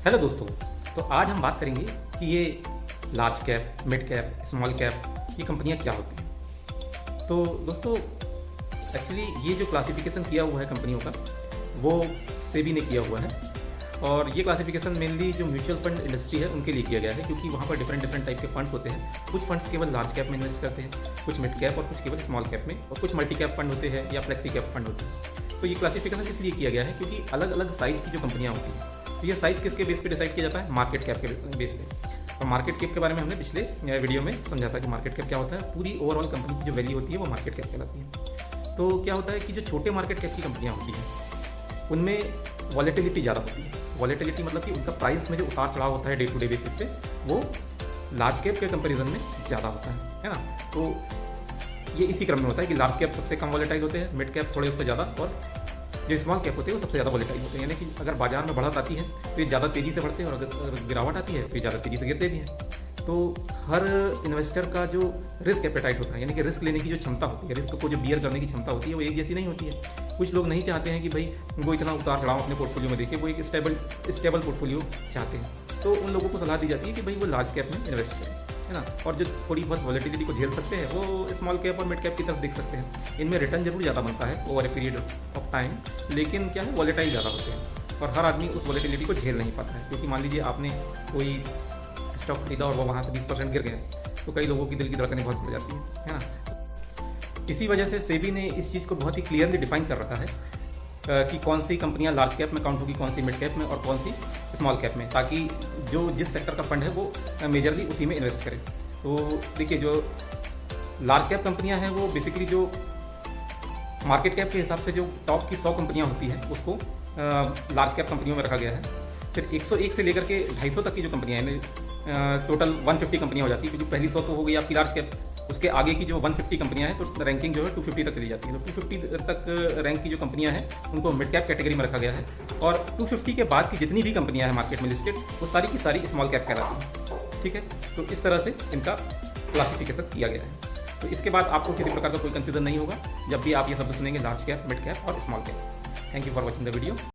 Hello दोस्तों। तो आज हम बात करेंगे कि ये large cap, mid cap, small cap ये कंपनियां क्या होती हैं। तो दोस्तों एक्चुअली ये जो क्लासिफिकेशन किया हुआ है कंपनियों का वो सेबी ने किया हुआ है, और ये क्लासिफिकेशन मेनली जो म्यूचुअल फंड इंडस्ट्री है उनके लिए किया गया है, क्योंकि वहाँ पर डिफरेंट टाइप के फंड्स होते हैं। कुछ फंड्स केवल लार्ज कैप में इन्वेस्ट करते हैं, कुछ मिड कैप और कुछ केवल स्मॉल कैप में, और कुछ मल्टी कैप फंड होते हैं या फ्लेक्सी कैप फंड होते हैं। तो ये क्लासिफिकेशन इसलिए किया गया है क्योंकि अलग अलग साइज की जो कंपनियाँ होती हैं, तो ये साइज किसके बेस पे डिसाइड किया जाता है? मार्केट कैप के बेस पे। और मार्केट कैप के बारे में हमने पिछले वीडियो में समझा था कि मार्केट कैप क्या होता है। पूरी ओवरऑल कंपनी की जो वैल्यू होती है वो मार्केट कैप कहलाती है। तो क्या होता है कि जो छोटे मार्केट कैप की कंपनियाँ होती हैं उनमें वॉलेटिलिटी ज़्यादा होती है। वॉलेटिलिटी मतलब कि उनका प्राइस में जो उतार चढ़ाव होता है डे टू डे बेसिस पे, वो लार्ज कैप के कंपैरिजन में ज़्यादा होता है ना। तो ये इसी क्रम में होता है कि लार्ज कैप सबसे कम वॉलेटाइल होते हैं, मिड कैप थोड़े उससे ज़्यादा, और जो स्मॉल कैप होते हैं वो सबसे ज़्यादा वॉलेटाइल होते हैं। यानी कि अगर बाजार में बढ़त आती है तो ये ज़्यादा तेज़ी से बढ़ते हैं, और अगर गिरावट आती है तो ये ज़्यादा तेज़ी से गिरते भी हैं। तो हर इन्वेस्टर का जो रिस्क एपेटाइट होता है, यानी कि रिस्क लेने की जो क्षमता होती है, रिस्क को जो बियर करने की क्षमता होती है, वो एक जैसी नहीं होती है। कुछ लोग नहीं चाहते हैं कि भाई वो इतना उतार चढ़ाव अपने पोर्टफोलियो में देखे, वो एक स्टेबल पोर्टफोलियो चाहते हैं। तो उन लोगों को सलाह दी जाती है कि भाई वो लार्ज कैप में इन्वेस्ट करें, है ना। और जो थोड़ी बहुत वॉलेटिलिटी को झेल सकते हैं वो स्मॉल कैप और मिड कैप की तरफ देख सकते हैं। इनमें रिटर्न जरूर ज़्यादा बनता है over a period of time, लेकिन क्या है, वॉलेटाइल ज़्यादा होते हैं, और हर आदमी उस वॉलेटिलिटी को झेल नहीं पाता है। क्योंकि मान लीजिए आपने कोई स्टॉक खरीदा और वो वहाँ से 20% गिर गए, तो कई लोगों की दिल की धड़कनें बहुत बढ़ जाती हैं, है ना। इसी वजह से सेबी ने इस चीज़ को बहुत ही क्लियरली डिफाइन कर रखा है कि कौन सी कंपनियां लार्ज कैप में काउंट होगी, कौन सी मिड कैप में और कौन सी स्मॉल कैप में, ताकि जो जिस सेक्टर का फंड है वो मेजरली उसी में इन्वेस्ट करे। तो देखिए, जो लार्ज कैप कंपनियां हैं वो बेसिकली जो मार्केट कैप के हिसाब से जो टॉप की 100 कंपनियां होती हैं उसको लार्ज कैप कंपनियों में रखा गया है। फिर 101 से लेकर के 250 तक की जो कंपनियां हैं, टोटल 150 कंपनियां हो जाती है। क्योंकि पहली 100 तो हो गई आपकी लार्ज कैप, उसके आगे की जो 150 कंपनियां हैं तो रैंकिंग जो है 250 तक चली जाती है। तो 250 तक रैंक की जो कंपनियां हैं उनको मिड कैप कैटेगरी में रखा गया है, और 250 के बाद की जितनी भी कंपनियां हैं मार्केट में लिस्टेड वो सारी की सारी स्मॉल कैप कहलाती हैं। ठीक है, तो इस तरह से इनका क्लासिफिकेशन किया गया है। तो इसके बाद आपको किसी प्रकार का कोई कन्फ्यूजन नहीं होगा जब भी आप ये शब्द सुनेंगे, लार्ज कैप, मिड कैप और small cap. Thank you for watching the video.